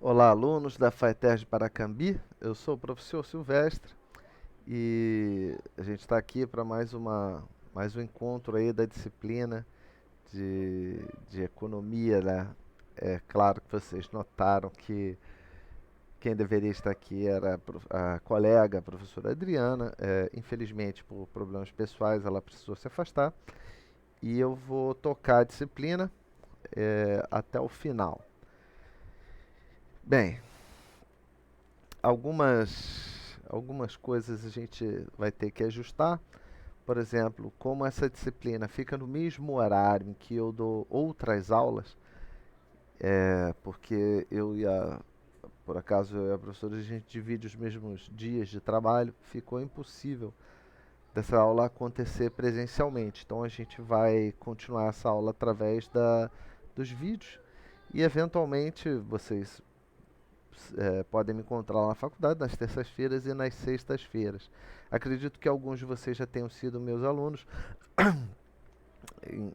Olá, alunos da FATER de Paracambi. Eu sou o professor Silvestre e a gente está aqui para mais um encontro aí da disciplina de economia, né? É claro que vocês notaram que quem deveria estar aqui era a colega, a professora Adriana. Infelizmente, por problemas pessoais, ela precisou se afastar e eu vou tocar a disciplina até o final. Bem, algumas coisas a gente vai ter que ajustar. Por exemplo, como essa disciplina fica no mesmo horário em que eu dou outras aulas, porque por acaso eu e a professora, a gente divide os mesmos dias de trabalho, ficou impossível dessa aula acontecer presencialmente. Então a gente vai continuar essa aula através dos vídeos e eventualmente vocês podem me encontrar lá na faculdade nas terças-feiras e nas sextas-feiras. Acredito que alguns de vocês já tenham sido meus alunos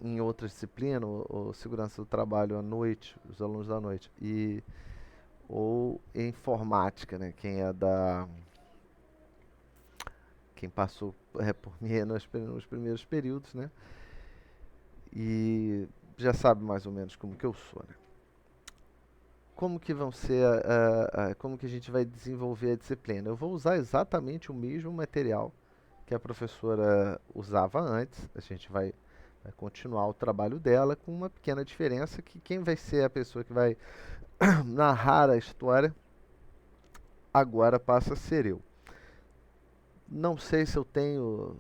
em outras disciplinas, ou segurança do trabalho à noite, os alunos da noite, ou em informática, né? Quem passou por mim nos primeiros períodos, né? E já sabe mais ou menos como que eu sou, né? Como que vão ser como que a gente vai desenvolver a disciplina? Eu vou usar exatamente o mesmo material que a professora usava antes. A gente vai continuar o trabalho dela com uma pequena diferença que quem vai ser a pessoa que vai narrar a história agora passa a ser eu. Não sei se eu tenho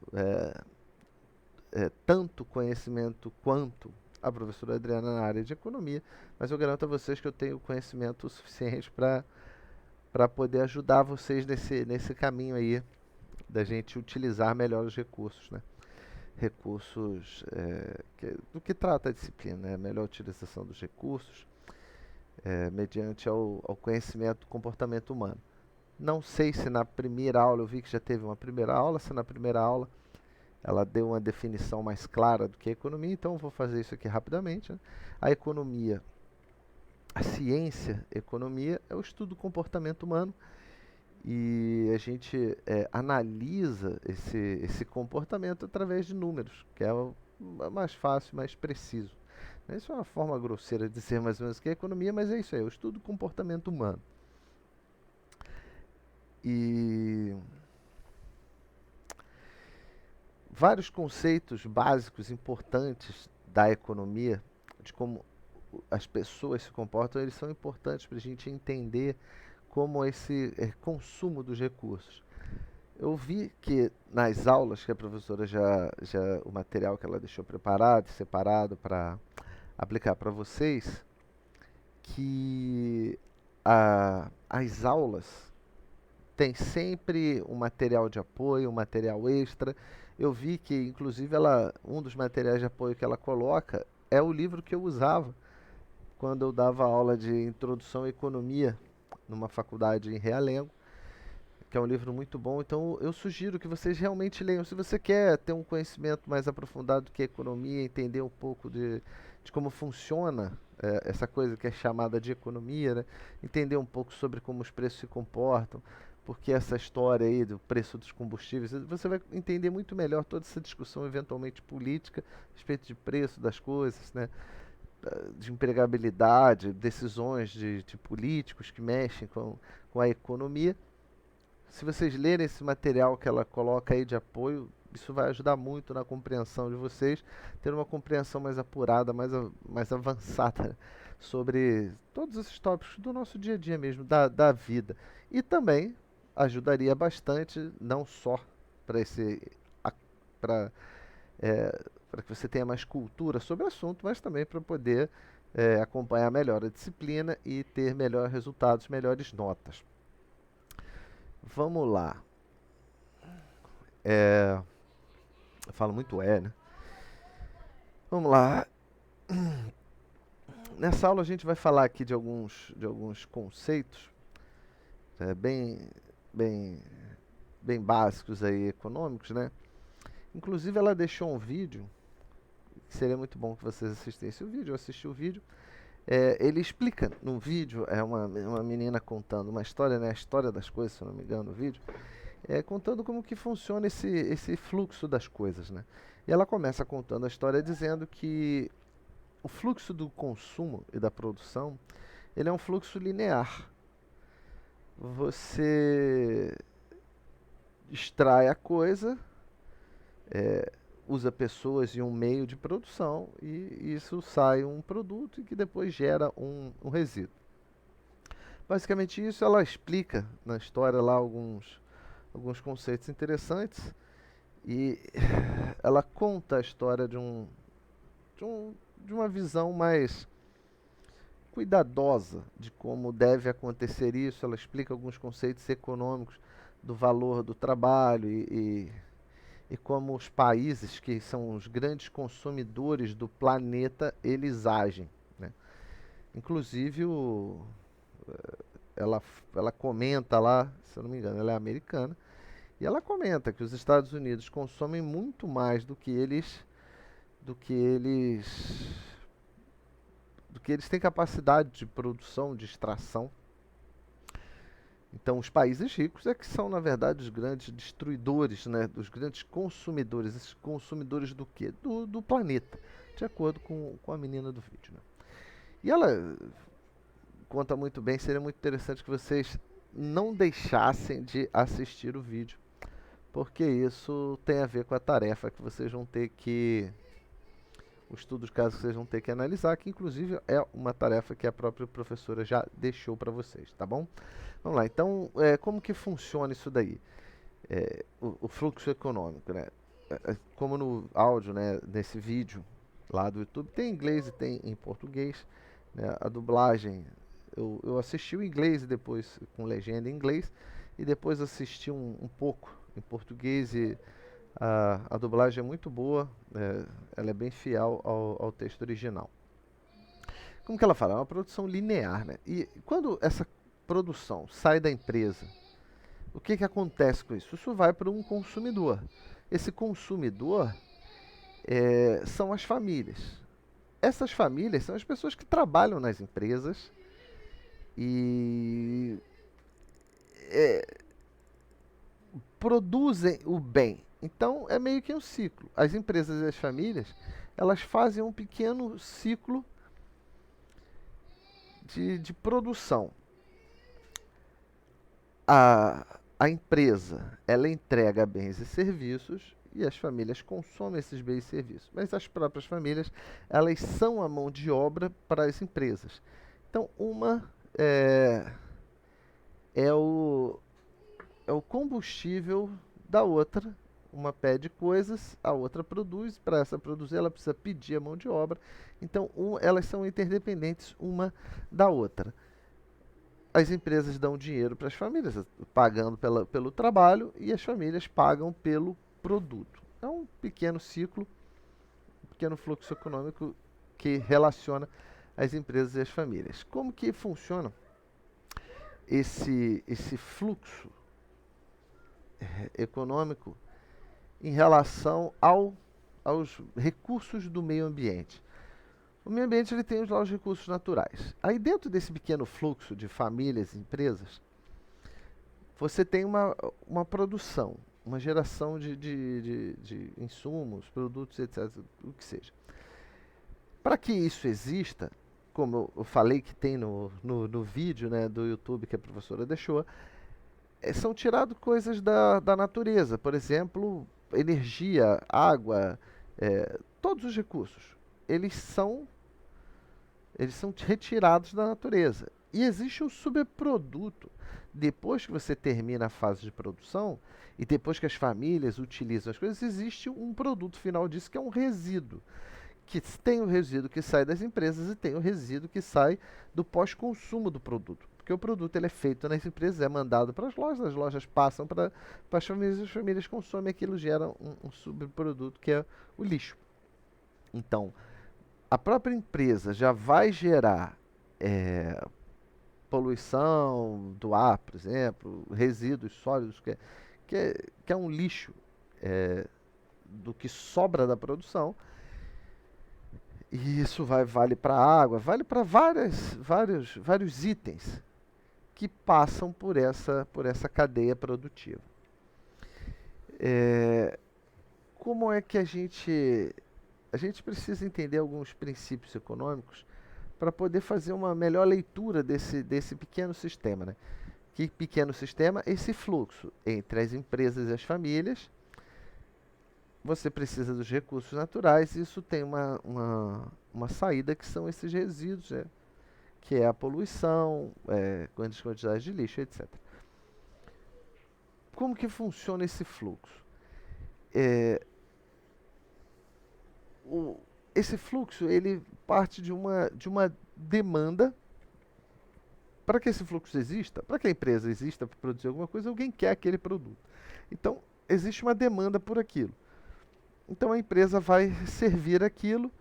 tanto conhecimento quanto a professora Adriana na área de economia, mas eu garanto a vocês que eu tenho conhecimento suficiente para poder ajudar vocês nesse caminho aí da gente utilizar melhor os recursos, né? Recursos do que trata a disciplina, né? A melhor utilização dos recursos mediante ao conhecimento do comportamento humano. Não sei se na primeira aula, eu vi que já teve uma primeira aula, se na primeira aula ela deu uma definição mais clara do que é economia, então eu vou fazer isso aqui rapidamente, né? A economia, a ciência economia é o estudo do comportamento humano e a gente analisa esse comportamento através de números, que é o mais fácil, mais preciso. Isso é uma forma grosseira de dizer mais ou menos que é economia, mas é isso aí, é o estudo do comportamento humano. E vários conceitos básicos importantes da economia, de como as pessoas se comportam, eles são importantes para a gente entender como esse consumo dos recursos. Eu vi que nas aulas que a professora o material que ela deixou preparado, separado para aplicar para vocês, que as aulas têm sempre um material de apoio, um material extra. Eu vi que, inclusive, um dos materiais de apoio que ela coloca é o livro que eu usava quando eu dava aula de introdução à economia numa faculdade em Realengo, que é um livro muito bom. Então eu sugiro que vocês realmente leiam. Se você quer ter um conhecimento mais aprofundado do que a economia, entender um pouco de como funciona essa coisa que é chamada de economia, né? Entender um pouco sobre como os preços se comportam, porque essa história aí do preço dos combustíveis, você vai entender muito melhor toda essa discussão eventualmente política a respeito de preço das coisas, né? De empregabilidade, decisões de políticos que mexem com a economia. Se vocês lerem esse material que ela coloca aí de apoio, isso vai ajudar muito na compreensão de vocês, ter uma compreensão mais apurada, mais avançada sobre todos esses tópicos do nosso dia a dia mesmo, da vida. E também ajudaria bastante, não só para esse para para que você tenha mais cultura sobre o assunto, mas também para poder acompanhar melhor a disciplina e ter melhores resultados, melhores notas. Vamos lá. Eu falo muito né? Vamos lá. Nessa aula a gente vai falar aqui de alguns conceitos é, bem, bem, bem básicos aí, econômicos, né? Inclusive ela deixou um vídeo, que seria muito bom que vocês assistissem o vídeo, eu assisti o vídeo, Ele explica num vídeo, é uma menina contando uma história, né, a história das coisas, se eu não me engano, no vídeo, contando como que funciona esse fluxo das coisas, né? E ela começa contando a história dizendo que o fluxo do consumo e da produção, ele é um fluxo linear. Você extrai a coisa, usa pessoas e um meio de produção e isso sai um produto e que depois gera um resíduo. Basicamente isso, ela explica na história lá alguns conceitos interessantes e ela conta a história de uma visão mais cuidadosa de como deve acontecer isso. Ela explica alguns conceitos econômicos do valor do trabalho e como os países que são os grandes consumidores do planeta eles agem, né? Inclusive ela, ela comenta lá, se eu não me engano, ela é americana, e ela comenta que os Estados Unidos consomem muito mais do que eles do que eles têm capacidade de produção, de extração. Então, os países ricos é que são, na verdade, os grandes destruidores, né, dos grandes consumidores. Esses consumidores do quê? Do planeta, de acordo com a menina do vídeo, né? E ela conta muito bem, seria muito interessante que vocês não deixassem de assistir o vídeo, porque isso tem a ver com a tarefa que vocês vão ter que o estudo de caso que vocês vão ter que analisar, que inclusive é uma tarefa que a própria professora já deixou para vocês, tá bom? Vamos lá, então, como que funciona isso daí? O fluxo econômico, né? Como no áudio, né, nesse vídeo lá do YouTube, tem em inglês e tem em português, né? A dublagem, eu assisti o inglês e depois com legenda em inglês, e depois assisti um pouco em português e a dublagem é muito boa, ela é bem fiel ao texto original. Como que ela fala? É uma produção linear, né? E quando essa produção sai da empresa, o que acontece com isso? Isso vai para um consumidor. Esse consumidor são as famílias. Essas famílias são as pessoas que trabalham nas empresas e produzem o bem. Então é meio que um ciclo. As empresas e as famílias, elas fazem um pequeno ciclo de produção. A empresa, ela entrega bens e serviços e as famílias consomem esses bens e serviços. Mas as próprias famílias, elas são a mão de obra para as empresas. Então, uma é o, é o combustível da outra. Uma pede coisas, a outra produz. Para essa produzir, ela precisa pedir a mão de obra. Então, elas são interdependentes uma da outra. As empresas dão dinheiro para as famílias, pagando pelo trabalho, e as famílias pagam pelo produto. É um pequeno ciclo, um pequeno fluxo econômico que relaciona as empresas e as famílias. Como que funciona esse fluxo econômico em relação aos recursos do meio ambiente? O meio ambiente ele tem lá os recursos naturais. Aí dentro desse pequeno fluxo de famílias e empresas, você tem uma produção, uma geração de insumos, produtos, etc., o que seja. Para que isso exista, como eu falei que tem no vídeo, né, do YouTube que a professora deixou, são tiradas coisas da natureza. Por exemplo, energia, água, todos os recursos. Eles são retirados da natureza. E existe um subproduto. Depois que você termina a fase de produção e depois que as famílias utilizam as coisas, existe um produto final disso que é um resíduo. Que tem o resíduo que sai das empresas e tem o resíduo que sai do pós-consumo do produto. Porque o produto ele é feito nas empresas, é mandado para as lojas passam para as famílias consomem aquilo, gera um subproduto que é o lixo. Então, a própria empresa já vai gerar poluição do ar, por exemplo, resíduos sólidos, que é um lixo do que sobra da produção, E isso vale para água, vale para vários itens que passam por essa cadeia produtiva. É, como é que a gente precisa entender alguns princípios econômicos para poder fazer uma melhor leitura desse pequeno sistema, né? Que pequeno sistema? Esse fluxo entre as empresas e as famílias. Você precisa dos recursos naturais e isso tem uma saída que são esses resíduos, né? Que é a poluição, grandes quantidades de lixo, etc. Como que funciona esse fluxo? É, o, esse fluxo ele parte de uma demanda. Para que esse fluxo exista, para que a empresa exista para produzir alguma coisa, alguém quer aquele produto. Então, existe uma demanda por aquilo. Então, a empresa vai servir aquilo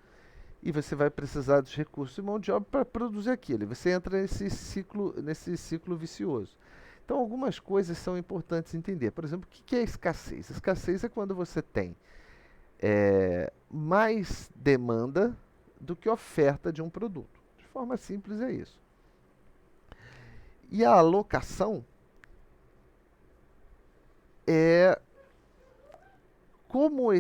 e você vai precisar dos recursos de mão de obra para produzir aquilo. E você entra nesse ciclo vicioso. Então, algumas coisas são importantes entender. Por exemplo, o que é escassez? Escassez é quando você tem mais demanda do que oferta de um produto. De forma simples, é isso. E a alocação é como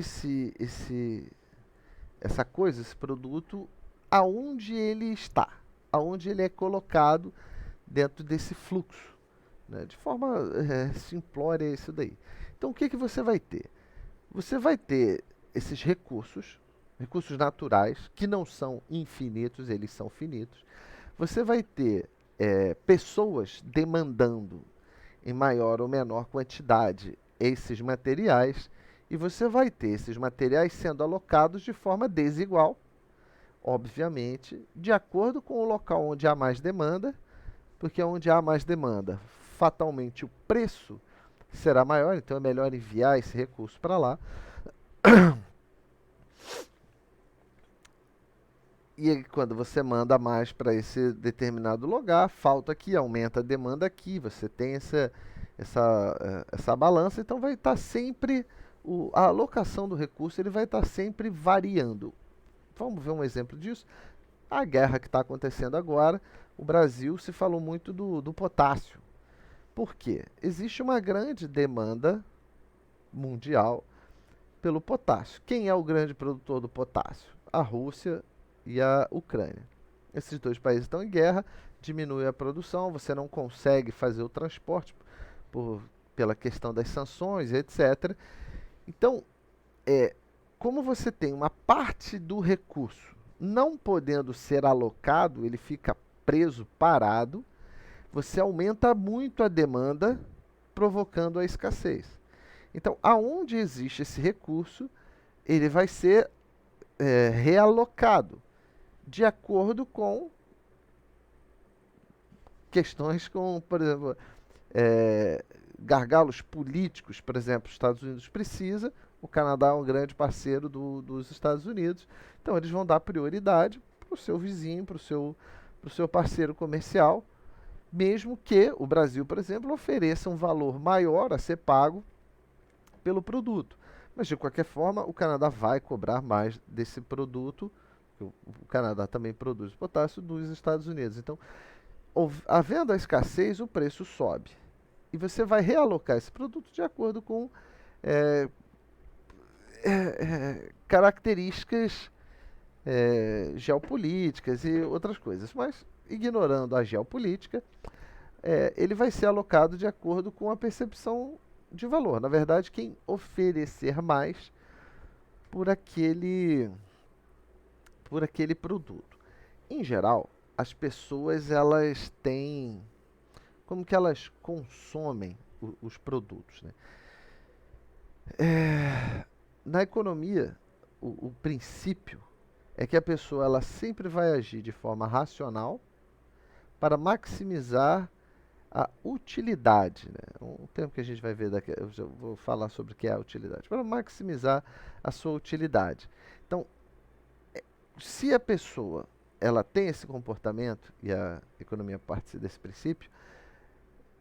essa coisa, esse produto, aonde ele está, aonde ele é colocado dentro desse fluxo. Né? De forma simplória, é isso daí. Então, o que, que você vai ter? Você vai ter esses recursos naturais, que não são infinitos, eles são finitos. Você vai ter pessoas demandando em maior ou menor quantidade esses materiais e você vai ter esses materiais sendo alocados de forma desigual, obviamente, de acordo com o local onde há mais demanda, porque onde há mais demanda, fatalmente o preço será maior, então é melhor enviar esse recurso para lá. E aí, quando você manda mais para esse determinado lugar, falta aqui, aumenta a demanda aqui, você tem essa balança, então vai estar sempre, a alocação do recurso ele vai estar sempre variando. Vamos ver um exemplo disso? A guerra que está acontecendo agora, o Brasil se falou muito do potássio. Por quê? Existe uma grande demanda mundial pelo potássio. Quem é o grande produtor do potássio? A Rússia e a Ucrânia. Esses dois países estão em guerra, diminui a produção, você não consegue fazer o transporte pela questão das sanções, etc. Então, como você tem uma parte do recurso não podendo ser alocado, ele fica preso, parado, você aumenta muito a demanda, provocando a escassez. Então, aonde existe esse recurso, ele vai ser realocado de acordo com questões como, por exemplo, gargalos políticos, por exemplo, os Estados Unidos precisa, o Canadá é um grande parceiro dos Estados Unidos, então eles vão dar prioridade para o seu vizinho, para o seu parceiro comercial, mesmo que o Brasil, por exemplo, ofereça um valor maior a ser pago pelo produto. Mas, de qualquer forma, o Canadá vai cobrar mais desse produto. O Canadá também produz potássio dos Estados Unidos. Então, havendo a escassez, o preço sobe. E você vai realocar esse produto de acordo com características geopolíticas e outras coisas. Mas, ignorando a geopolítica, ele vai ser alocado de acordo com a percepção de valor. Na verdade, quem oferecer mais por aquele produto. Em geral, as pessoas elas têm como que elas consomem os produtos, né? Na economia, o princípio é que a pessoa ela sempre vai agir de forma racional para maximizar a utilidade, né? Um termo que a gente vai ver daqui, eu já vou falar sobre o que é a utilidade, para maximizar a sua utilidade. Então, se a pessoa ela tem esse comportamento, e a economia parte desse princípio,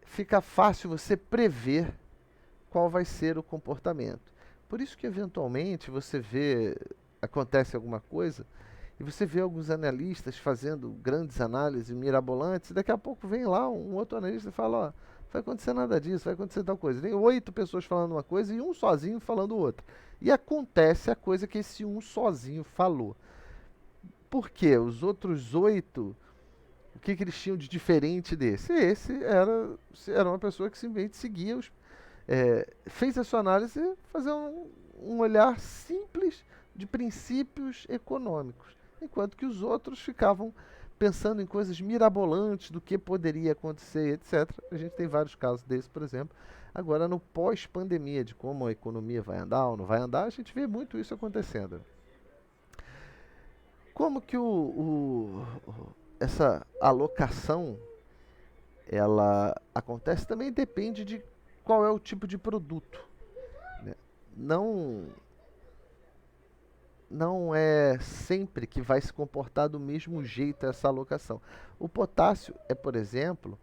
fica fácil você prever qual vai ser o comportamento. Por isso que, eventualmente, você vê, acontece alguma coisa, E você vê alguns analistas fazendo grandes análises mirabolantes, e daqui a pouco vem lá um outro analista e fala, ó, vai acontecer nada disso, vai acontecer tal coisa. Tem 8 pessoas falando uma coisa e um sozinho falando outra. E acontece a coisa que esse um sozinho falou. Por quê? Os outros 8, o que, que eles tinham de diferente desse? Era uma pessoa que simplesmente seguia fez a sua análise fazer um olhar simples de princípios econômicos, enquanto que os outros ficavam pensando em coisas mirabolantes do que poderia acontecer, etc. A gente tem vários casos desses, por exemplo. Agora, no pós-pandemia, de como a economia vai andar ou não vai andar, a gente vê muito isso acontecendo. Como que essa alocação ela acontece também depende de qual é o tipo de produto, né? Não, não é sempre que vai se comportar do mesmo jeito essa alocação. O potássio é, por exemplo,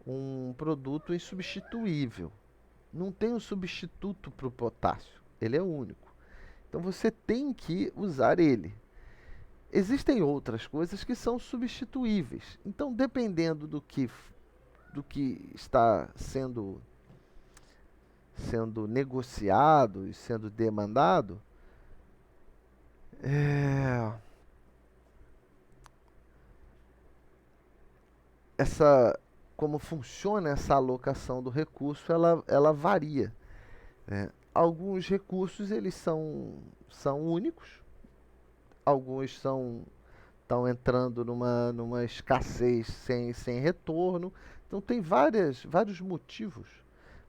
um produto insubstituível. Não tem um substituto para o potássio. Ele é único. Então você tem que usar ele. Existem outras coisas que são substituíveis. Então, dependendo do que está sendo negociado e sendo demandado, é, essa como funciona essa alocação do recurso, ela varia, né? Alguns recursos eles são únicos, alguns estão entrando numa escassez sem retorno. Então tem vários motivos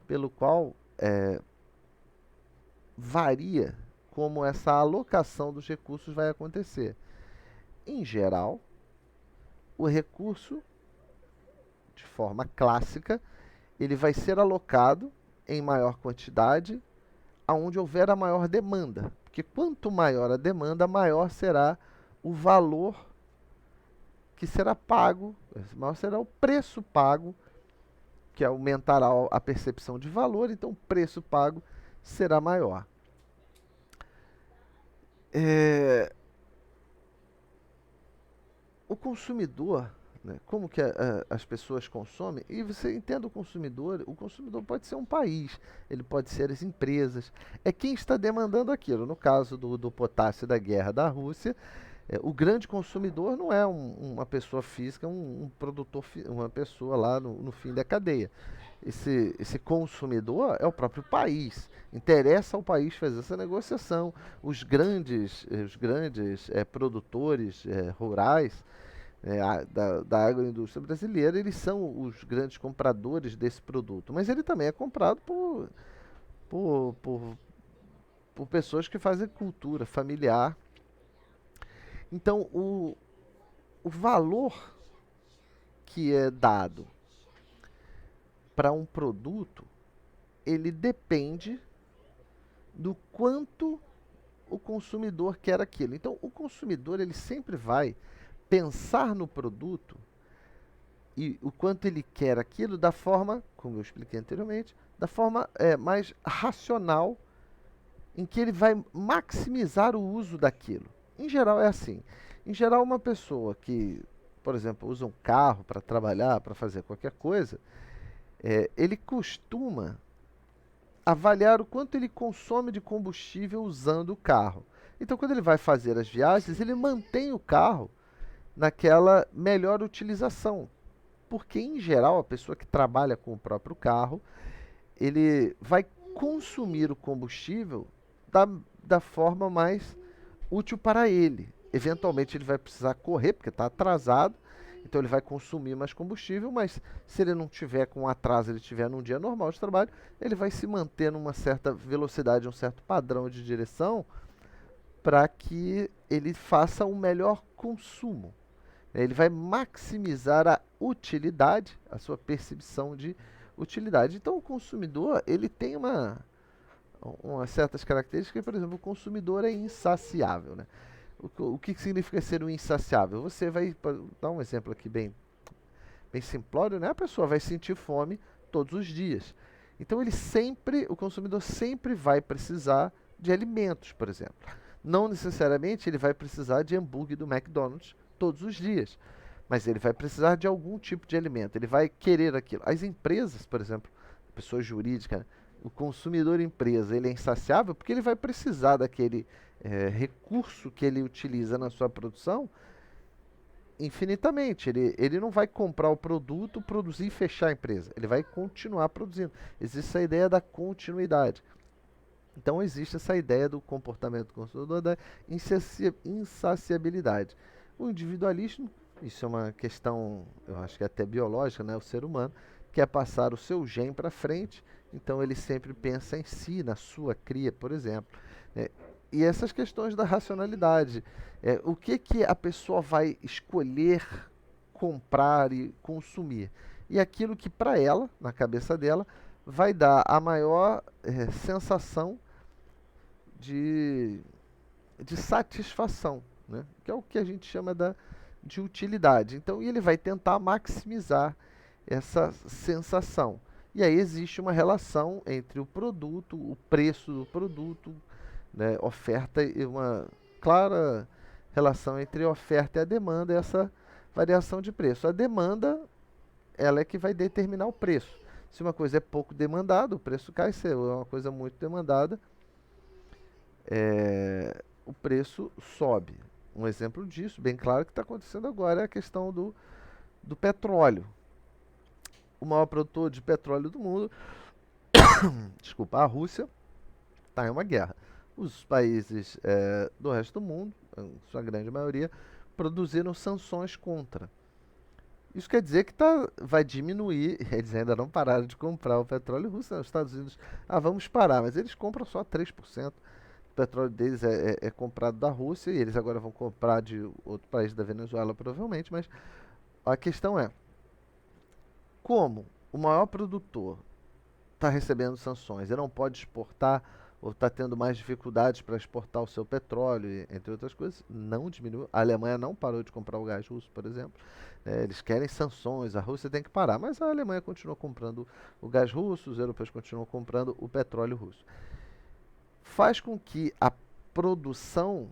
pelo qual varia como essa alocação dos recursos vai acontecer. Em geral, o recurso, de forma clássica, ele vai ser alocado em maior quantidade aonde houver a maior demanda. Porque quanto maior a demanda, maior será o valor que será pago, maior será o preço pago, que aumentará a percepção de valor, então o preço pago será maior. O consumidor, né, como que as pessoas consomem, e você entende o consumidor pode ser um país, ele pode ser as empresas, é quem está demandando aquilo. No caso do potássio da guerra da Rússia, o grande consumidor não é uma pessoa física, um produtor, uma pessoa lá no fim da cadeia. Esse consumidor é o próprio país. Interessa ao país fazer essa negociação. Os grandes produtores rurais da agroindústria brasileira, eles são os grandes compradores desse produto. Mas ele também é comprado por, por, por pessoas que fazem cultura familiar. Então, o valor que é dado para um produto, ele depende do quanto o consumidor quer aquilo. Então, o consumidor ele sempre vai pensar no produto e o quanto ele quer aquilo da forma, como eu expliquei anteriormente, da forma mais racional, em que ele vai maximizar o uso daquilo. Em geral é assim. Em geral, uma pessoa que, por exemplo, usa um carro para trabalhar, para fazer qualquer coisa, ele costuma avaliar o quanto ele consome de combustível usando o carro. Então, quando ele vai fazer as viagens, ele mantém o carro naquela melhor utilização. Porque, em geral, a pessoa que trabalha com o próprio carro, ele vai consumir o combustível da forma mais útil para ele. Eventualmente, ele vai precisar correr, porque está atrasado, então ele vai consumir mais combustível, mas se ele não tiver com atraso, ele tiver num dia normal de trabalho, ele vai se manter numa certa velocidade, um certo padrão de direção, para que ele faça um melhor consumo. Ele vai maximizar a utilidade, a sua percepção de utilidade. Então, o consumidor ele tem umas certas características. Por exemplo, o consumidor é insaciável, né? O que significa ser um insaciável? Você vai dar um exemplo aqui bem simplório, né? A pessoa vai sentir fome todos os dias. Então, o consumidor sempre vai precisar de alimentos, por exemplo. Não necessariamente ele vai precisar de hambúrguer do McDonald's todos os dias, mas ele vai precisar de algum tipo de alimento, ele vai querer aquilo. As empresas, por exemplo, pessoa jurídica, né, o consumidor empresa, ele é insaciável porque ele vai precisar daquele recurso que ele utiliza na sua produção infinitamente. Ele não vai comprar o produto, produzir e fechar a empresa. Ele vai continuar produzindo. Existe a ideia da continuidade. Então existe essa ideia do comportamento do consumidor da insaciabilidade. O individualismo, isso é uma questão, eu acho que até biológica, né? O ser humano quer passar o seu gene para frente, então ele sempre pensa em si, na sua cria, por exemplo. né? E essas questões da racionalidade, o que que a pessoa vai escolher comprar e consumir? E aquilo que para ela, na cabeça dela, vai dar a maior sensação de, de satisfação, né? Que é o que a gente chama de utilidade. Então, ele vai tentar maximizar essa sensação. E aí existe uma relação entre o produto, o preço do produto, né, oferta e uma clara relação entre a oferta e a demanda, essa variação de preço. A demanda, ela é que vai determinar o preço. Se uma coisa é pouco demandada, o preço cai. Se é uma coisa muito demandada, o preço sobe. Um exemplo disso, bem claro, que está acontecendo agora é a questão do petróleo. O maior produtor de petróleo do mundo, desculpa, a Rússia, está em uma guerra. Os países do resto do mundo, em sua grande maioria, produziram sanções contra. Isso quer dizer que vai diminuir, eles ainda não pararam de comprar o petróleo russo, né? Os Estados Unidos, vamos parar, mas eles compram só 3%. O petróleo deles é comprado da Rússia e eles agora vão comprar de outro país da Venezuela, provavelmente. Mas a questão é, como o maior produtor está recebendo sanções e não pode exportar ou está tendo mais dificuldades para exportar o seu petróleo, entre outras coisas, não diminuiu. A Alemanha não parou de comprar o gás russo, por exemplo. Eles querem sanções, a Rússia tem que parar, mas a Alemanha continua comprando o gás russo, os europeus continuam comprando o petróleo russo. Faz com que a produção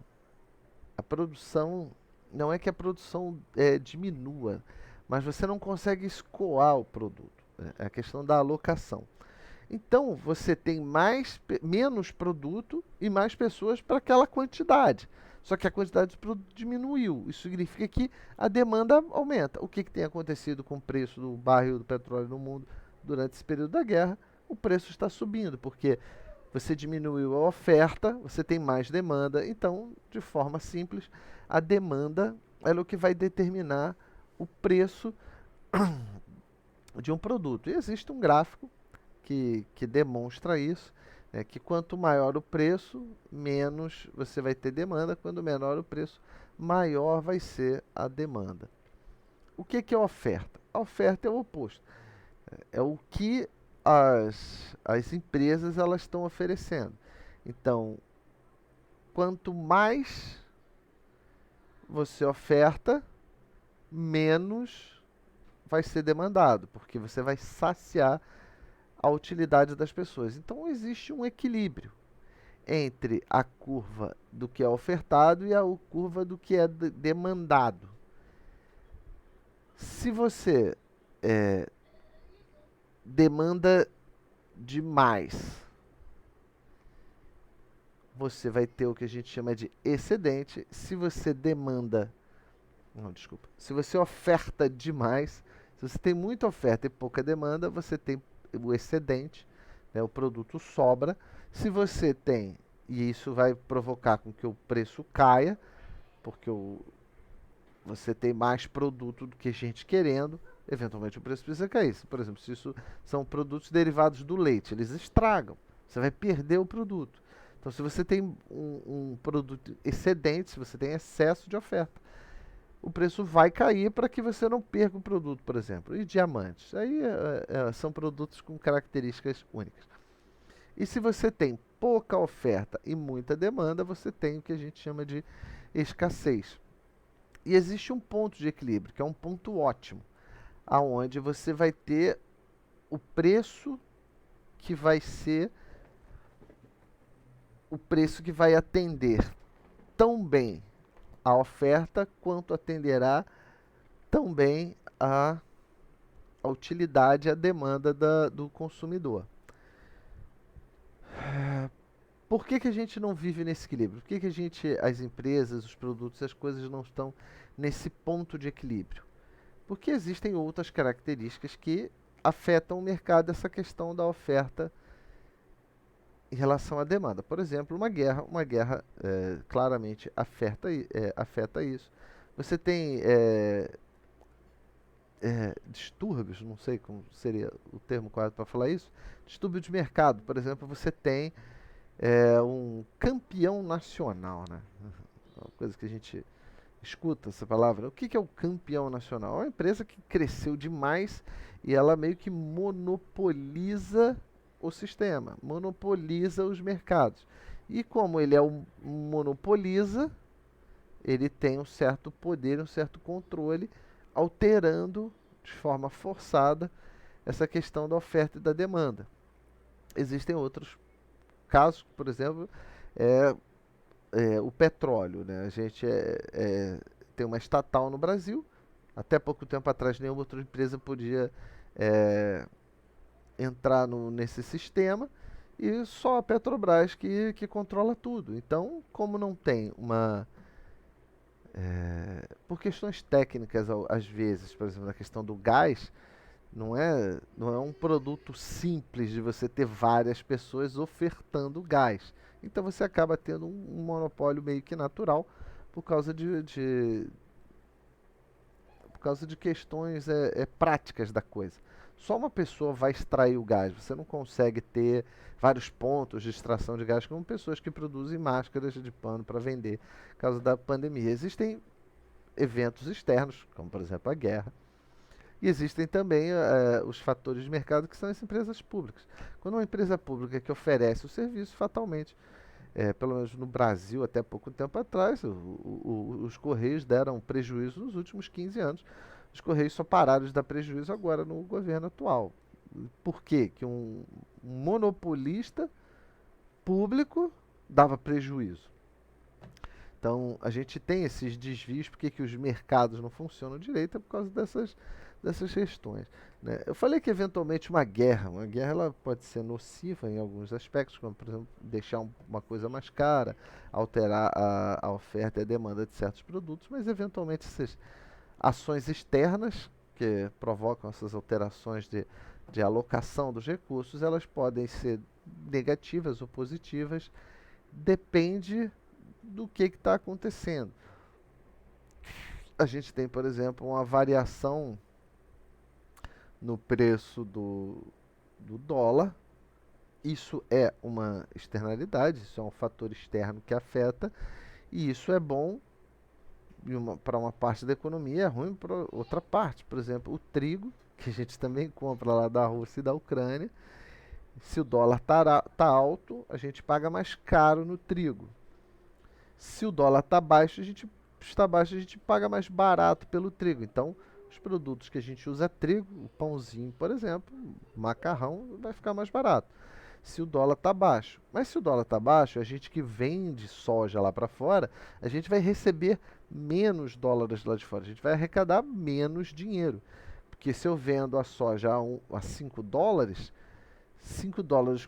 não é que a produção diminua, mas você não consegue escoar o produto. É a questão da alocação. Então você tem menos produto e mais pessoas para aquela quantidade. Só que a quantidade de produto diminuiu. Isso significa que a demanda aumenta. O que tem acontecido com o preço do barril do petróleo no mundo durante esse período da guerra? O preço está subindo, porque você diminuiu a oferta, você tem mais demanda. Então, de forma simples, a demanda é o que vai determinar o preço de um produto. E existe um gráfico que demonstra isso, né, que quanto maior o preço, menos você vai ter demanda, quando menor o preço, maior vai ser a demanda. O que é oferta? A oferta é o oposto, é o que as empresas elas estão oferecendo. Então, quanto mais você oferta, menos vai ser demandado, porque você vai saciar a utilidade das pessoas. Então existe um equilíbrio entre a curva do que é ofertado e a curva do que é demandado. Se você demanda demais, você vai ter o que a gente chama de excedente. Se você demanda, não, desculpa. Se você oferta demais, se você tem muita oferta e pouca demanda, você tem o excedente, né, o produto sobra. Se você tem, e isso vai provocar com que o preço caia, porque você tem mais produto do que gente querendo, eventualmente o preço precisa cair. Por exemplo, se isso são produtos derivados do leite, eles estragam, você vai perder o produto. Então, se você tem um produto excedente, se você tem excesso de oferta, o preço vai cair para que você não perca o produto, por exemplo. E diamantes, aí são produtos com características únicas. E se você tem pouca oferta e muita demanda, você tem o que a gente chama de escassez. E existe um ponto de equilíbrio, que é um ponto ótimo, aonde você vai ter o preço que vai ser o preço que vai atender tão bem a oferta quanto atenderá tão bem a utilidade e a demanda do consumidor. Por que a gente não vive nesse equilíbrio? Por que as empresas, os produtos, as coisas não estão nesse ponto de equilíbrio? Porque existem outras características que afetam o mercado, essa questão da oferta em relação à demanda. Por exemplo, uma guerra claramente afeta isso. Você tem distúrbios, não sei como seria o termo correto para falar isso, distúrbio de mercado. Por exemplo, você tem um campeão nacional, né? Uma coisa que a gente escuta essa palavra. O que é o campeão nacional? É uma empresa que cresceu demais e ela meio que monopoliza o sistema, monopoliza os mercados. E como ele é um monopoliza, ele tem um certo poder, um certo controle, alterando de forma forçada essa questão da oferta e da demanda. Existem outros casos, por exemplo, o petróleo, né? A gente tem uma estatal no Brasil. Até pouco tempo atrás, nenhuma outra empresa podia entrar nesse sistema e só a Petrobras que controla tudo. Então, como não tem por questões técnicas, às vezes, por exemplo, na questão do gás, não é um produto simples de você ter várias pessoas ofertando gás. Então você acaba tendo um monopólio meio que natural por causa por causa de questões práticas da coisa. Só uma pessoa vai extrair o gás. Você não consegue ter vários pontos de extração de gás como pessoas que produzem máscaras de pano para vender por causa da pandemia. Existem eventos externos, como por exemplo a guerra, e existem também os fatores de mercado que são as empresas públicas. Quando uma empresa pública que oferece o serviço, fatalmente, pelo menos no Brasil até pouco tempo atrás, os Correios deram prejuízo nos últimos 15 anos. Os Correios só pararam de dar prejuízo agora no governo atual. Por quê? Que um monopolista público dava prejuízo. Então, a gente tem esses desvios, porque que os mercados não funcionam direito, é por causa dessas questões, né? Eu falei que eventualmente uma guerra ela pode ser nociva em alguns aspectos, como por exemplo deixar uma coisa mais cara, alterar a oferta e a demanda de certos produtos, mas eventualmente essas ações externas que provocam essas alterações de alocação dos recursos, elas podem ser negativas ou positivas, depende do que está acontecendo. A gente tem, por exemplo, uma variação no preço do dólar. Isso é uma externalidade, isso é um fator externo que afeta, e isso é bom para uma parte da economia, é ruim para outra parte. Por exemplo, o trigo, que a gente também compra lá da Rússia e da Ucrânia. Se o dólar tá alto, a gente paga mais caro no trigo. Se o dólar está baixo, a gente paga mais barato pelo trigo. Então, os produtos que a gente usa trigo, o pãozinho, por exemplo, macarrão, vai ficar mais barato. Se o dólar está baixo. Mas se o dólar está baixo, a gente que vende soja lá para fora, a gente vai receber menos dólares lá de fora. A gente vai arrecadar menos dinheiro. Porque se eu vendo a soja a 5 dólares, 5 dólares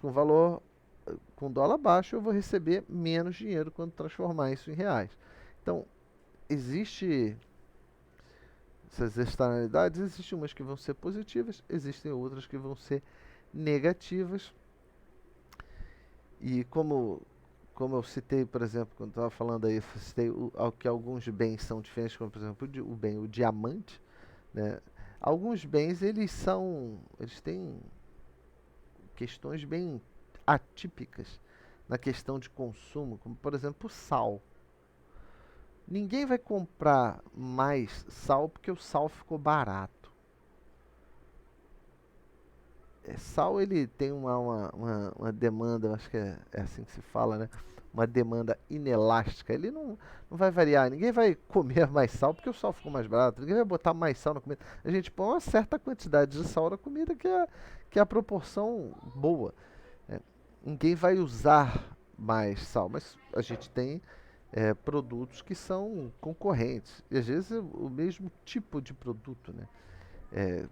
com dólar baixo, eu vou receber menos dinheiro quando transformar isso em reais. Então, existe essas externalidades, existem umas que vão ser positivas, existem outras que vão ser negativas. E como eu citei, por exemplo, quando estava falando aí, eu citei que alguns bens são diferentes, como por exemplo o diamante, né? Alguns bens eles têm questões bem atípicas na questão de consumo, como por exemplo o sal. Ninguém vai comprar mais sal porque o sal ficou barato. Sal ele tem uma demanda, acho que é assim que se fala, né? Uma demanda inelástica. Ele não vai variar. Ninguém vai comer mais sal porque o sal ficou mais barato. Ninguém vai botar mais sal na comida. A gente põe uma certa quantidade de sal na comida que é a proporção boa. Ninguém vai usar mais sal, mas a gente tem produtos que são concorrentes. E às vezes é o mesmo tipo de produto, né?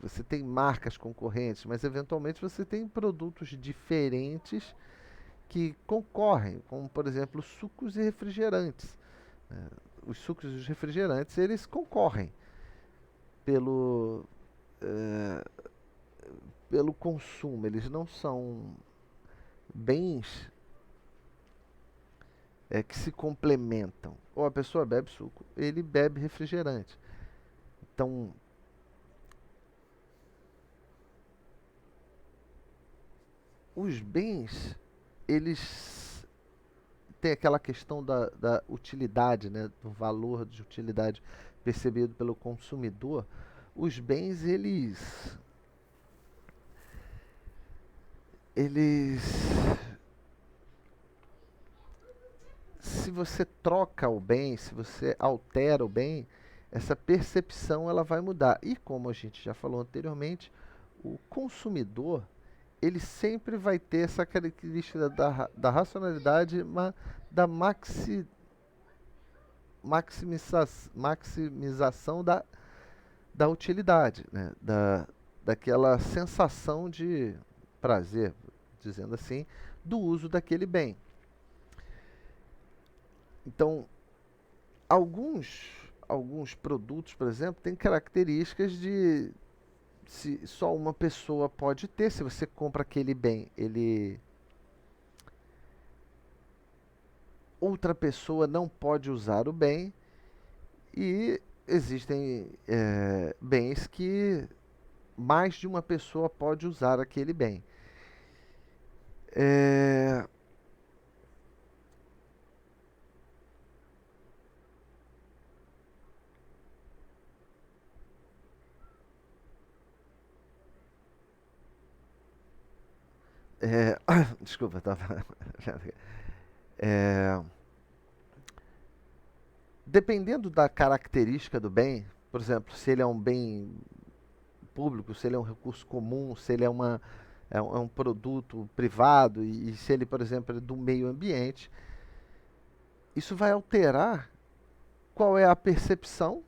Você tem marcas concorrentes, mas eventualmente você tem produtos diferentes que concorrem, como por exemplo sucos e refrigerantes. Né? Os sucos e os refrigerantes eles concorrem pelo, eh, pelo consumo, eles não são bens que se complementam. Ou a pessoa bebe suco, ele bebe refrigerante. Então, os bens, eles têm aquela questão da utilidade, né, do valor de utilidade percebido pelo consumidor. Os bens, eles, se você troca o bem, se você altera o bem, essa percepção ela vai mudar. E como a gente já falou anteriormente, o consumidor ele sempre vai ter essa característica da racionalidade, da maximização da utilidade, né? Daquela sensação de prazer, dizendo assim, do uso daquele bem. Então, alguns produtos, por exemplo, têm características de se só uma pessoa pode ter. Se você compra aquele bem, ele outra pessoa não pode usar o bem e existem bens que mais de uma pessoa pode usar aquele bem. É, desculpa, estava. É, dependendo da característica do bem, por exemplo, se ele é um bem público, se ele é um recurso comum, se ele é um produto privado e se ele, por exemplo, é do meio ambiente, isso vai alterar qual é a percepção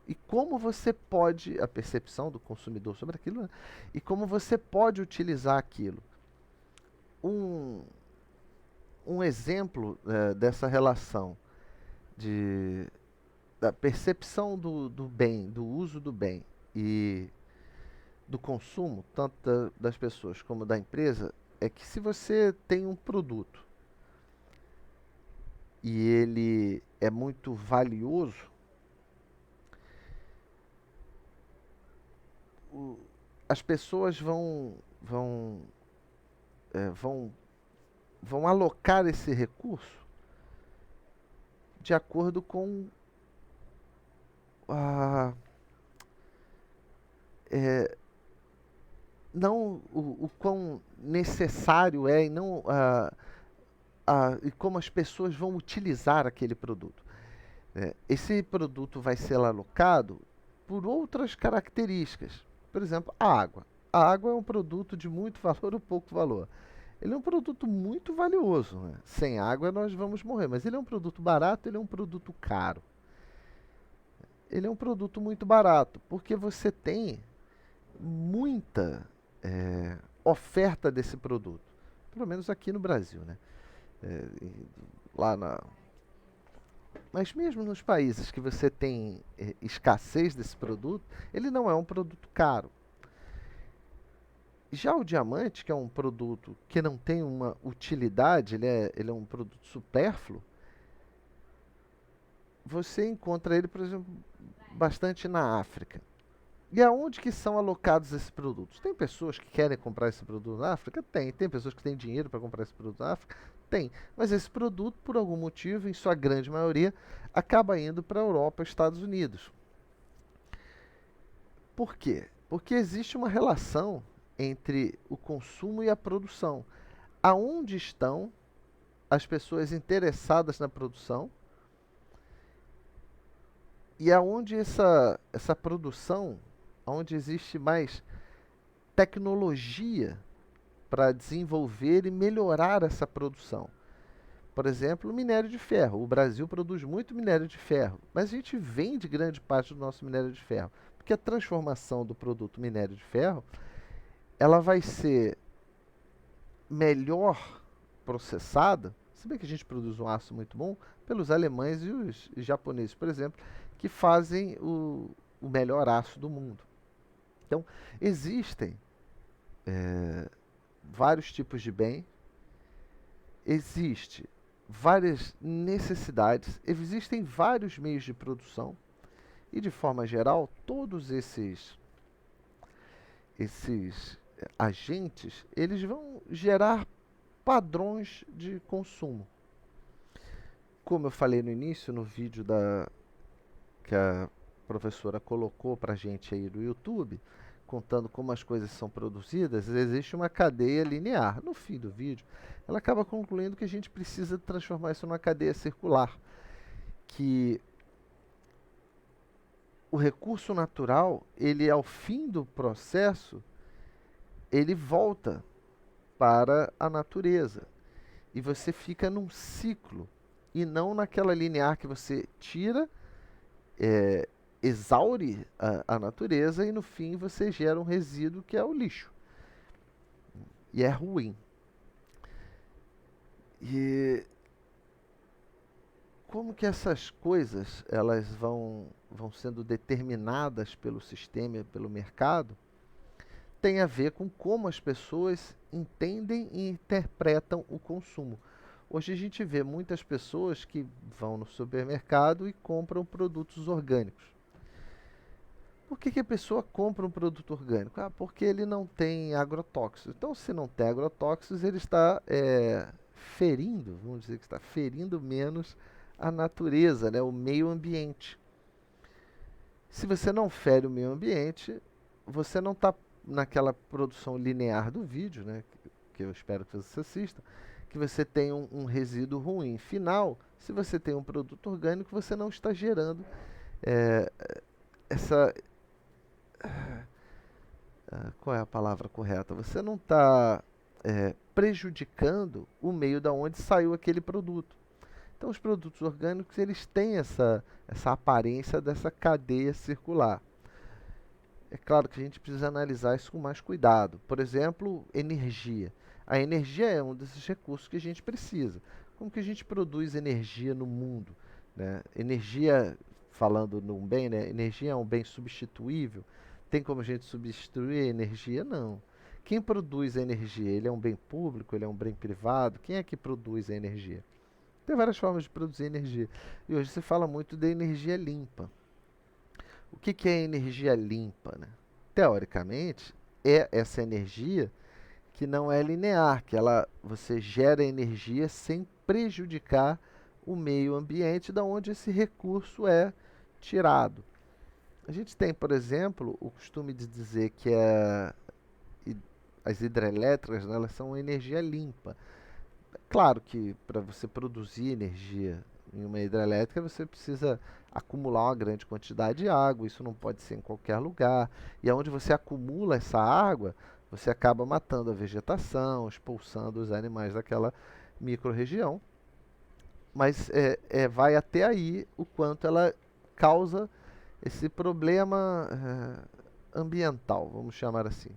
e como você pode, a percepção do consumidor sobre aquilo, né? E como você pode utilizar aquilo. Um, um exemplo dessa relação de, da percepção do bem, do uso do bem e do consumo, tanto das pessoas como da empresa, é que se você tem um produto e ele é muito valioso, o- as pessoas é, vão, vão alocar esse recurso de acordo com a, é, não o quão necessário é e não e como as pessoas vão utilizar aquele produto. Esse produto vai ser alocado por outras características. Por exemplo, a água. A água é um produto de muito valor ou pouco valor. Ele é um produto muito valioso, né? Sem água nós vamos morrer, mas ele é um produto barato, ele é um produto caro. Ele é um produto muito barato, porque você tem muita oferta desse produto. Pelo menos aqui no Brasil, né? É, lá na, mas mesmo nos países que você tem escassez desse produto, ele não é um produto caro. Já o diamante, que é um produto que não tem uma utilidade, ele é um produto supérfluo, você encontra ele, por exemplo, bastante na África. E aonde que são alocados esses produtos? Tem pessoas que querem comprar esse produto na África? Tem. Tem pessoas que têm dinheiro para comprar esse produto na África? Tem. Mas esse produto, por algum motivo, em sua grande maioria, acaba indo para a Europa e Estados Unidos. Por quê? Porque existe uma relação entre o consumo e a produção. Aonde estão as pessoas interessadas na produção e aonde essa produção, onde existe mais tecnologia para desenvolver e melhorar essa produção. Por exemplo, o minério de ferro. O Brasil produz muito minério de ferro, mas a gente vende grande parte do nosso minério de ferro, porque a transformação do produto minério de ferro, ela vai ser melhor processada, se bem que a gente produz um aço muito bom, pelos alemães e os japoneses, por exemplo, que fazem o melhor aço do mundo. Então, existem vários tipos de bem, existe várias necessidades, existem vários meios de produção e, de forma geral, todos esses agentes, eles vão gerar padrões de consumo. Como eu falei no início, no vídeo que a professora colocou para a gente aí no YouTube, contando como as coisas são produzidas, existe uma cadeia linear. No fim do vídeo, ela acaba concluindo que a gente precisa transformar isso numa cadeia circular, que o recurso natural, ele ao fim do processo, ele volta para a natureza. E você fica num ciclo, e não naquela linear que você tira, é, exaure a natureza e no fim você gera um resíduo que é o lixo. E é ruim. E como que essas coisas elas vão sendo determinadas pelo sistema, pelo mercado, tem a ver com como as pessoas entendem e interpretam o consumo. Hoje a gente vê muitas pessoas que vão no supermercado e compram produtos orgânicos. Por que a pessoa compra um produto orgânico? Ah, porque ele não tem agrotóxicos. Então, se não tem agrotóxicos, ele está ferindo, vamos dizer que está ferindo menos a natureza, né, o meio ambiente. Se você não fere o meio ambiente, você não está naquela produção linear do vídeo, né, que eu espero que você assista, que você tem um resíduo ruim. Final, se você tem um produto orgânico, você não está gerando é, essa... qual é a palavra correta? Você não está prejudicando o meio da onde saiu aquele produto. Então, os produtos orgânicos eles têm essa aparência dessa cadeia circular. É claro que a gente precisa analisar isso com mais cuidado. Por exemplo, energia. A energia é um desses recursos que a gente precisa. Como que a gente produz energia no mundo, né? Energia, falando num bem, né? Energia é um bem substituível. Tem como a gente substituir a energia? Não. Quem produz a energia? Ele é um bem público? Ele é um bem privado? Quem é que produz a energia? Tem várias formas de produzir energia. E hoje se fala muito de energia limpa. O que é energia limpa, né? Teoricamente, é essa energia que não é linear, que você gera energia sem prejudicar o meio ambiente da onde esse recurso é tirado. A gente tem, por exemplo, o costume de dizer que as hidrelétricas, né, elas são energia limpa. Claro que para você produzir energia em uma hidrelétrica, você precisa acumular uma grande quantidade de água, isso não pode ser em qualquer lugar. E onde você acumula essa água, você acaba matando a vegetação, expulsando os animais daquela microrregião. Mas vai até aí o quanto ela causa esse problema ambiental, vamos chamar assim.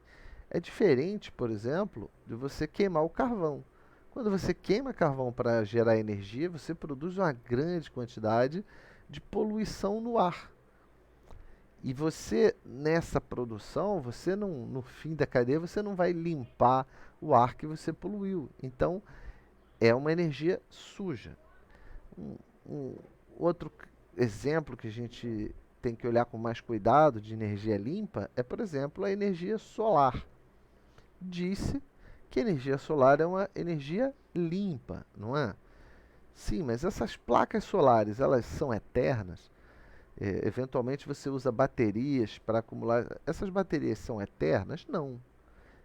É diferente, por exemplo, de você queimar o carvão. Quando você queima carvão para gerar energia, você produz uma grande quantidade de poluição no ar. E você, nessa produção, você não, no fim da cadeia, você não vai limpar o ar que você poluiu. Então, é uma energia suja. Um outro exemplo que a gente tem que olhar com mais cuidado de energia limpa é, por exemplo, a energia solar. Disse que a energia solar é uma energia limpa, não é? Sim, mas essas placas solares, elas são eternas? Eventualmente você usa baterias para acumular. Essas baterias são eternas? Não.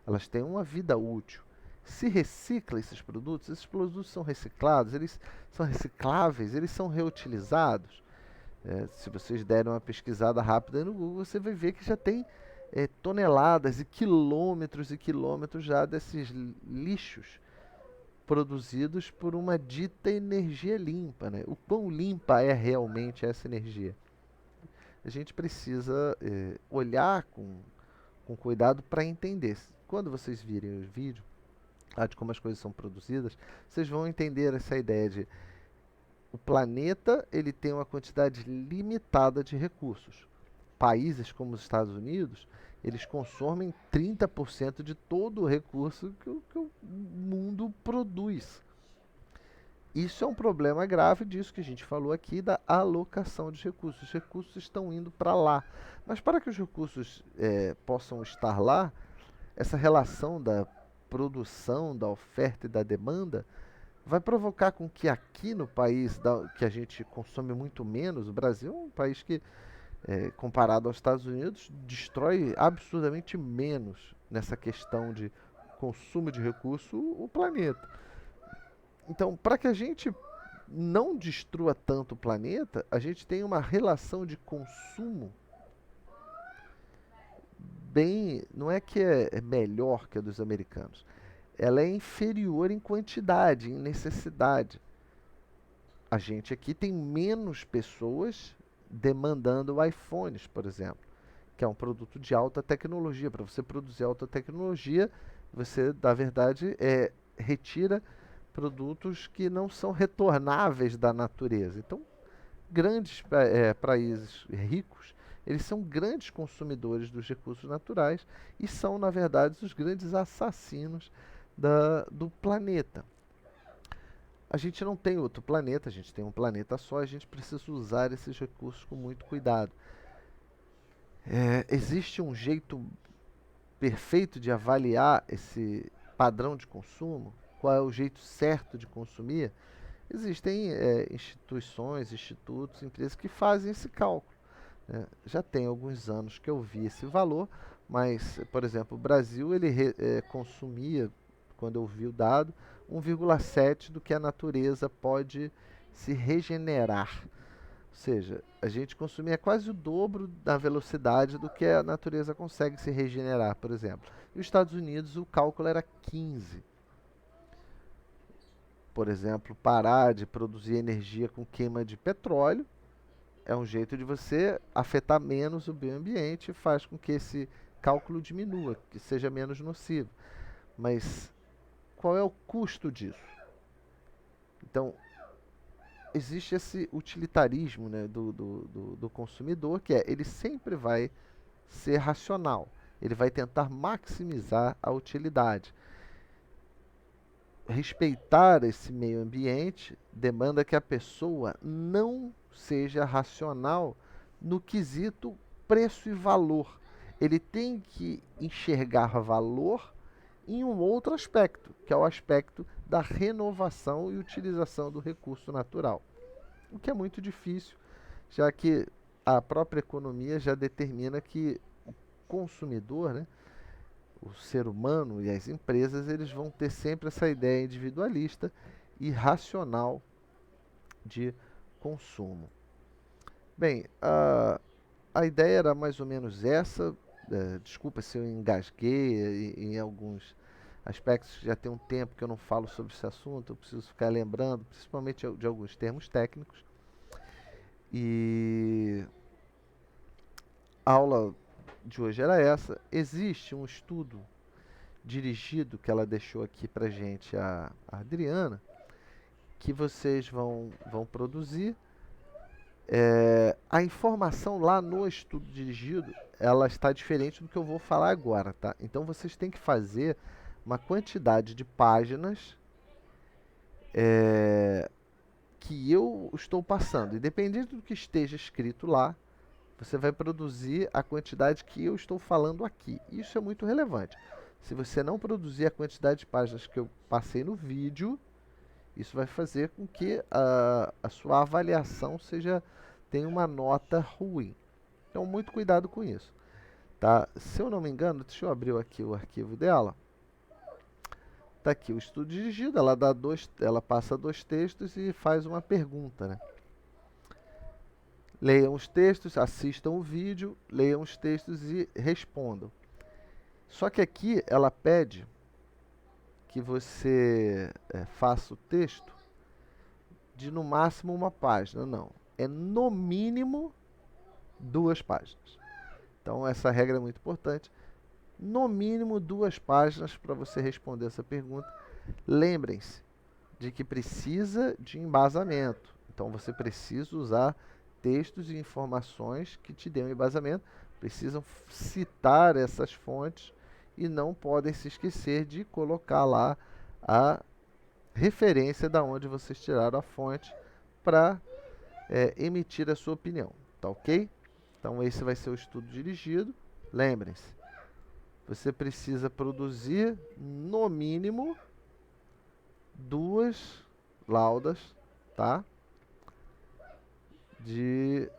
Elas têm uma vida útil. Se recicla esses produtos são reciclados, eles são recicláveis, eles são reutilizados. Se vocês derem uma pesquisada rápida no Google, você vai ver que já tem toneladas e quilômetros já desses lixos produzidos por uma dita energia limpa, né? O quão limpa é realmente essa energia? A gente precisa olhar com cuidado para entender. Quando vocês virem os vídeos de como as coisas são produzidas, vocês vão entender essa ideia de o planeta ele tem uma quantidade limitada de recursos. Países como os Estados Unidos, eles consomem 30% de todo o recurso que o mundo produz. Isso é um problema grave disso que a gente falou aqui da alocação de recursos. Os recursos estão indo para lá. Mas para que os recursos possam estar lá, essa relação da produção, da oferta e da demanda vai provocar com que aqui no país que a gente consome muito menos, o Brasil é um país que, comparado aos Estados Unidos, destrói absurdamente menos nessa questão de consumo de recurso o planeta. Então, para que a gente não destrua tanto o planeta, a gente tem uma relação de consumo bem. Não é que é melhor que a dos americanos, ela é inferior em quantidade, em necessidade. A gente aqui tem menos pessoas demandando iPhones, por exemplo, que é um produto de alta tecnologia. Para você produzir alta tecnologia, você, na verdade, retira produtos que não são retornáveis da natureza. Então, grandes países ricos, eles são grandes consumidores dos recursos naturais e são, na verdade, os grandes assassinos do planeta. A gente não tem outro planeta, a gente tem um planeta só, a gente precisa usar esses recursos com muito cuidado. Existe um jeito perfeito de avaliar esse padrão de consumo? Qual é o jeito certo de consumir? Existem instituições, institutos, empresas que fazem esse cálculo, né? Já tem alguns anos que eu vi esse valor, mas, por exemplo, o Brasil ele consumia, quando eu vi o dado, 1,7 do que a natureza pode se regenerar. Ou seja, a gente consumia quase o dobro da velocidade do que a natureza consegue se regenerar, por exemplo. E os Estados Unidos, o cálculo era 15. Por exemplo, parar de produzir energia com queima de petróleo é um jeito de você afetar menos o meio ambiente e faz com que esse cálculo diminua, que seja menos nocivo. Mas qual é o custo disso? Então, existe esse utilitarismo, né, do consumidor, que ele sempre vai ser racional. Ele vai tentar maximizar a utilidade. Respeitar esse meio ambiente demanda que a pessoa não seja racional no quesito preço e valor. Ele tem que enxergar valor em um outro aspecto, que é o aspecto da renovação e utilização do recurso natural. O que é muito difícil, já que a própria economia já determina que o consumidor, né, o ser humano e as empresas, eles vão ter sempre essa ideia individualista e racional de consumo. Bem, a ideia era mais ou menos essa. Desculpa se eu engasguei em alguns aspectos, já tem um tempo que eu não falo sobre esse assunto, eu preciso ficar lembrando, principalmente de alguns termos técnicos. E a aula de hoje era essa. Existe um estudo dirigido que ela deixou aqui pra gente, a Adriana, que vocês vão produzir. A informação lá no estudo dirigido, ela está diferente do que eu vou falar agora, tá? Então vocês têm que fazer uma quantidade de páginas que eu estou passando. Independente do que esteja escrito lá, você vai produzir a quantidade que eu estou falando aqui. Isso é muito relevante. Se você não produzir a quantidade de páginas que eu passei no vídeo, isso vai fazer com que a sua avaliação tenha uma nota ruim. Então, muito cuidado com isso. Tá? Se eu não me engano, deixa eu abrir aqui o arquivo dela. Está aqui o estudo dirigido, ela passa 2 textos e faz uma pergunta, né? Leiam os textos, assistam o vídeo, leiam os textos e respondam. Só que aqui ela pede que você faça o texto de no máximo uma página. Não, é no mínimo 2 páginas. Então essa regra é muito importante. No mínimo 2 páginas para você responder essa pergunta. Lembrem-se de que precisa de embasamento. Então você precisa usar textos e informações que te dêem um embasamento. Precisam citar essas fontes e não podem se esquecer de colocar lá a referência da onde vocês tiraram a fonte para emitir a sua opinião. Tá ok? Então esse vai ser o estudo dirigido. Lembrem-se, você precisa produzir no mínimo 2 laudas, tá? De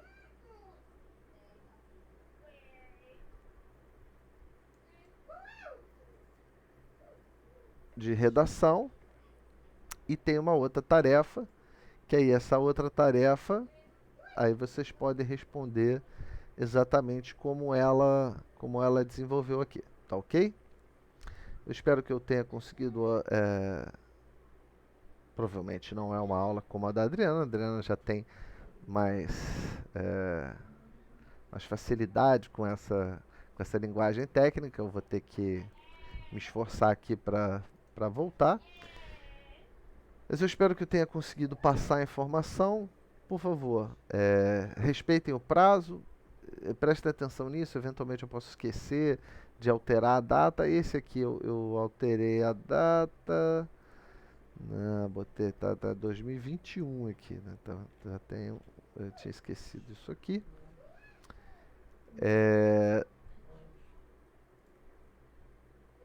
redação, e tem uma outra tarefa, que aí essa outra tarefa, aí vocês podem responder exatamente como ela desenvolveu aqui, tá ok? Eu espero que eu tenha conseguido, provavelmente não é uma aula como a Adriana já tem mais, mais facilidade com essa linguagem técnica. Eu vou ter que me esforçar aqui para voltar. Mas eu espero que eu tenha conseguido passar a informação. Por favor, respeitem o prazo, prestem atenção nisso. Eventualmente eu posso esquecer de alterar a data. Esse aqui eu alterei a data. Não, botei tá 2021 aqui, né? Então, eu tinha esquecido isso aqui.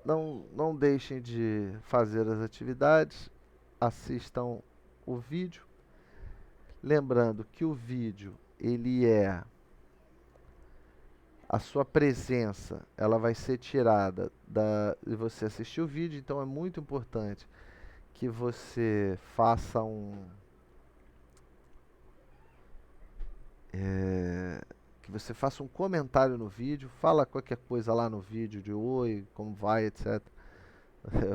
Não deixem de fazer as atividades, assistam o vídeo. Lembrando que o vídeo, ele a sua presença, ela vai ser tirada de você assistir o vídeo. Então é muito importante que você faça um comentário no vídeo. Fala qualquer coisa lá no vídeo de oi, como vai, etc.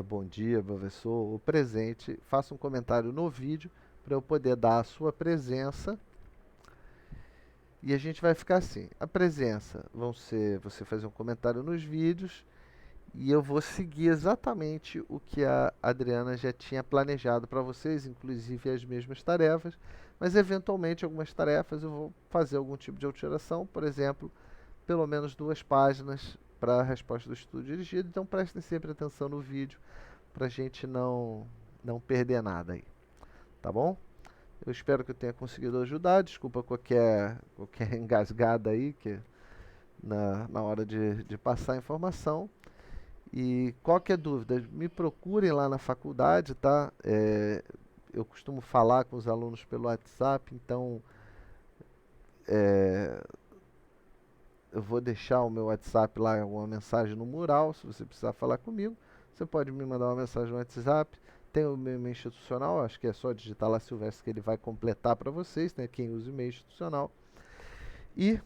Bom dia, professor, o presente. Faça um comentário no vídeo para eu poder dar a sua presença. E a gente vai ficar assim. A presença vão ser você fazer um comentário nos vídeos, e eu vou seguir exatamente o que a Adriana já tinha planejado para vocês, inclusive as mesmas tarefas, mas eventualmente algumas tarefas eu vou fazer algum tipo de alteração. Por exemplo, pelo menos 2 páginas para a resposta do estudo dirigido. Então prestem sempre atenção no vídeo para a gente não perder nada aí, tá bom? Eu espero que eu tenha conseguido ajudar. Desculpa qualquer engasgada aí que na hora de passar a informação. E qualquer dúvida, me procurem lá na faculdade, tá? Eu costumo falar com os alunos pelo WhatsApp, então eu vou deixar o meu WhatsApp lá, uma mensagem no mural. Se você precisar falar comigo, você pode me mandar uma mensagem no WhatsApp. Tem o meu e-mail institucional, acho que é só digitar lá Silvestre que ele vai completar para vocês, né? Quem usa o e-mail institucional. E,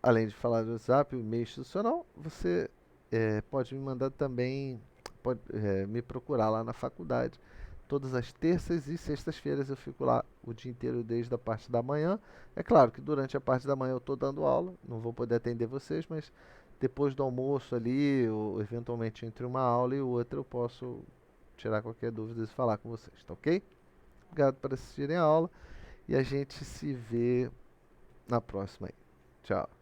além de falar do WhatsApp, o e-mail institucional, você pode me mandar também, pode me procurar lá na faculdade. Todas as terças e sextas-feiras eu fico lá o dia inteiro, desde a parte da manhã. É claro que durante a parte da manhã eu estou dando aula, não vou poder atender vocês, mas depois do almoço ali, ou eventualmente entre uma aula e outra, eu posso tirar qualquer dúvida e falar com vocês, tá ok? Obrigado por assistirem a aula e a gente se vê na próxima aí. Tchau.